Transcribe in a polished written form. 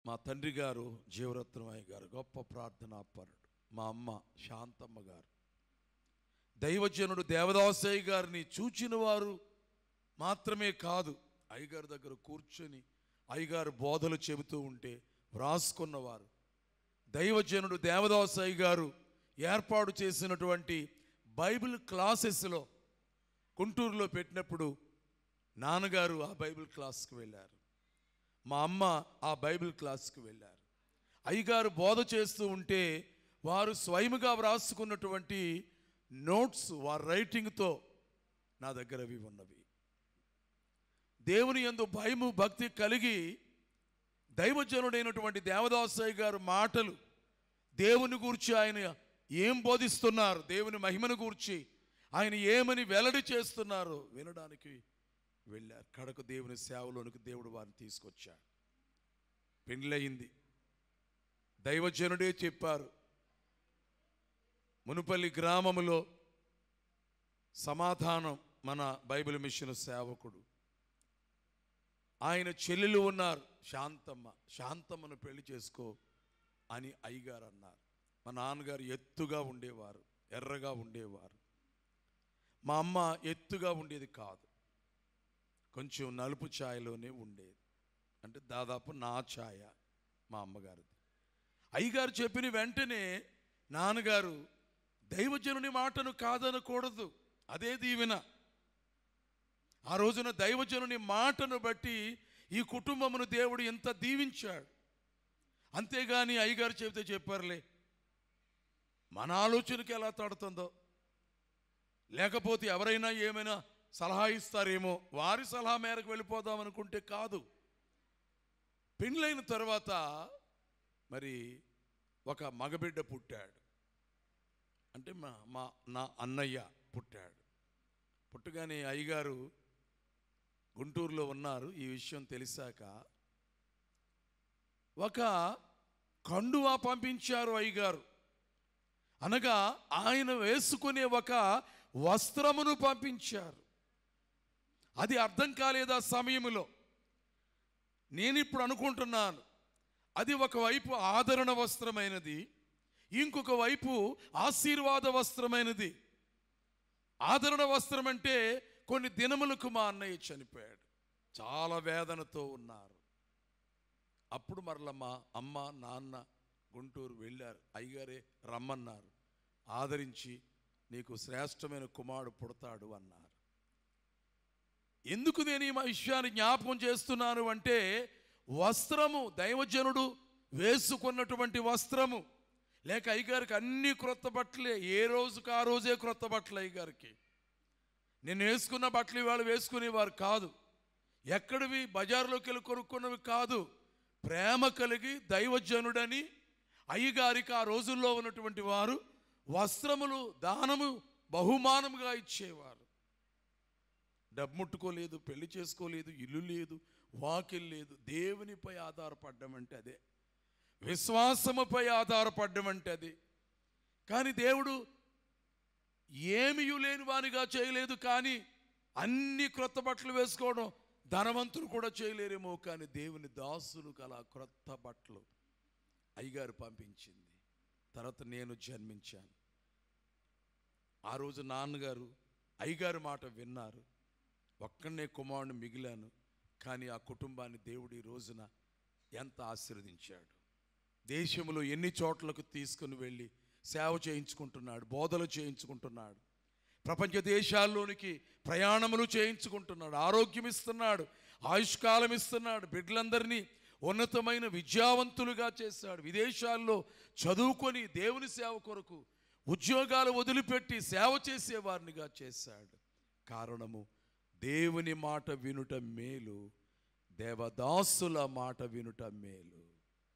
మా తండ్రి గారు జీవరత్నమయ్య గారు గొప్ప ప్రార్థనాపరుడు. మా అమ్మ శాంతమ్మ గారు. దైవజనుడు దేవదాసయ్య గారిని చూచిన వారు మాత్రమే కాదు, అయ్యగారి దగ్గర కూర్చొని అయ్యగారు బోధలు చెబుతూ ఉంటే వ్రాసుకున్నవారు. దైవజనుడు దేవదాసయ్య గారు ఏర్పాటు చేసినటువంటి బైబిల్ క్లాసెస్లో గుంటూరులో పెట్టినప్పుడు నాన్నగారు ఆ బైబిల్ క్లాస్కి వెళ్ళారు, మా అమ్మ ఆ బైబిల్ క్లాస్కి వెళ్ళారు. అయ్యగారు బోధ చేస్తూ ఉంటే వారు స్వయముగా వ్రాసుకున్నటువంటి నోట్స్ వారి రైటింగ్తో నా దగ్గర అవి ఉన్నవి. దేవుని యందు భయము భక్తి కలిగి దైవజనుడైనటువంటి దేవదాసయ్య గారు మాటలు, దేవుని గూర్చి ఆయన ఏం బోధిస్తున్నారు, దేవుని మహిమను గూర్చి ఆయన ఏమని వెల్లడి చేస్తున్నారు వినడానికి వెళ్ళారు. కడకు దేవుని సేవలోనికి దేవుడు వారిని తీసుకొచ్చాడు. పెళ్ళయింది. దైవజనుడే చెప్పారు, మునుపల్లి గ్రామంలో సమాధానం మన బైబిల్ మిషన్ సేవకుడు, ఆయన చెల్లెలు ఉన్నారు శాంతమ్మ, శాంతమ్మను పెళ్లి చేసుకో అని అయ్యగారు అన్నారు. మా నాన్నగారు ఎత్తుగా ఉండేవారు, ఎర్రగా ఉండేవారు. మా అమ్మ ఎత్తుగా ఉండేది కాదు, కొంచెం నలుపు ఛాయలోనే ఉండేది, అంటే దాదాపు నా ఛాయ మా అమ్మగారిది. అయ్యగారు చెప్పిన వెంటనే నాన్నగారు దైవజనుని మాటను కాదనకూడదు, అదే దీవెన. ఆ రోజున దైవజనుని మాటను బట్టి ఈ కుటుంబమును దేవుడు ఎంత దీవించాడు. అంతేగాని అయ్యగారు చెబితే చెప్పారులే, మన ఆలోచనకి ఎలా తడుతుందో, లేకపోతే ఎవరైనా ఏమైనా సలహా ఇస్తారేమో వారి సలహా మేరకు వెళ్ళిపోదాం అనుకుంటే కాదు. పెళ్ళైన తర్వాత మరి ఒక మగబిడ్డ పుట్టాడు, అంటే నా అన్నయ్య పుట్టాడు. పుట్టగానే అయ్యగారు గుంటూరులో ఉన్నారు. ఈ విషయం తెలిసాక ఒక కండువా పంపించారు అయ్యగారు, అనగా ఆయన వేసుకునే ఒక వస్త్రమును పంపించారు. అది అర్థం కాలేదు ఆ సమయంలో. నేను ఇప్పుడు అనుకుంటున్నాను, అది ఒకవైపు ఆదరణ వస్త్రమైనది, ఇంకొక వైపు ఆశీర్వాద వస్త్రమైనది. ఆదరణ వస్త్రం అంటే కొన్ని దినములకు మా అన్నయ్య చనిపోయాడు, చాలా వేదనతో ఉన్నారు. అప్పుడు మరల మా అమ్మ నాన్న గుంటూరు వెళ్ళారు, అయ్యగారే రమ్మన్నారు, ఆదరించి నీకు శ్రేష్టమైన కుమారుడు పుడతాడు అన్నారు. ఎందుకు నేను ఈ విషయాన్ని జ్ఞాపకం చేస్తున్నాను అంటే, వస్త్రము దైవజనుడు వేసుకున్నటువంటి వస్త్రము, లేక అయ్యగారికి అన్ని క్రొత్త బట్టలే, ఏ రోజుకు ఆ రోజే క్రొత్త బట్టలు అయ్యగారికి. నేను వేసుకున్న బట్టలు ఇవాళ వేసుకునేవారు కాదు, ఎక్కడివి బజారులోకి వెళ్ళి కొనుక్కున్నవి కాదు. ప్రేమ కలిగి దైవజనుడని అయ్యగారికి ఆ రోజుల్లో ఉన్నటువంటి వారు వస్త్రములు దానము బహుమానముగా ఇచ్చేవారు. డబ్బు ముట్టుకోలేదు, పెళ్లి చేసుకోలేదు, ఇల్లు లేదు, వాకిల్ లేదు. దేవునిపై ఆధారపడ్డం అంటే అదే, విశ్వాసముపై ఆధారపడ్డం అంటే అది. కానీ దేవుడు ఏమీ లేని వానిగా చేయలేదు. కానీ అన్ని క్రొత్త బట్టలు వేసుకోవడం ధనవంతులు కూడా చేయలేరేమో, కానీ దేవుని దాసులు కల క్రొత్త బట్టలు అయ్యగారు పంపించింది. తర్వాత నేను జన్మించాను. ఆ రోజు నాన్నగారు అయ్యగారి మాట విన్నారు, ఒక్కనే కుమారుని మిగిలాను. కానీ ఆ కుటుంబాన్ని దేవుడు ఈ రోజున ఎంత ఆశీర్వదించాడు. దేశంలో ఎన్ని చోట్లకు తీసుకుని వెళ్ళి సేవ చేయించుకుంటున్నాడు, బోధలు చేయించుకుంటున్నాడు, ప్రపంచ దేశాల్లోనికి ప్రయాణములు చేయించుకుంటున్నాడు, ఆరోగ్యం ఇస్తున్నాడు, ఆయుష్కాలం ఇస్తున్నాడు, బిడ్డలందరినీ ఉన్నతమైన విద్యావంతులుగా చేశాడు, విదేశాల్లో చదువుకొని దేవుని సేవ కొరకు ఉద్యోగాలు వదిలిపెట్టి సేవ చేసేవారినిగా చేశాడు. కారణము దేవుని మాట వినుట మేలు, దేవదాసుల మాట వినుట మేలు.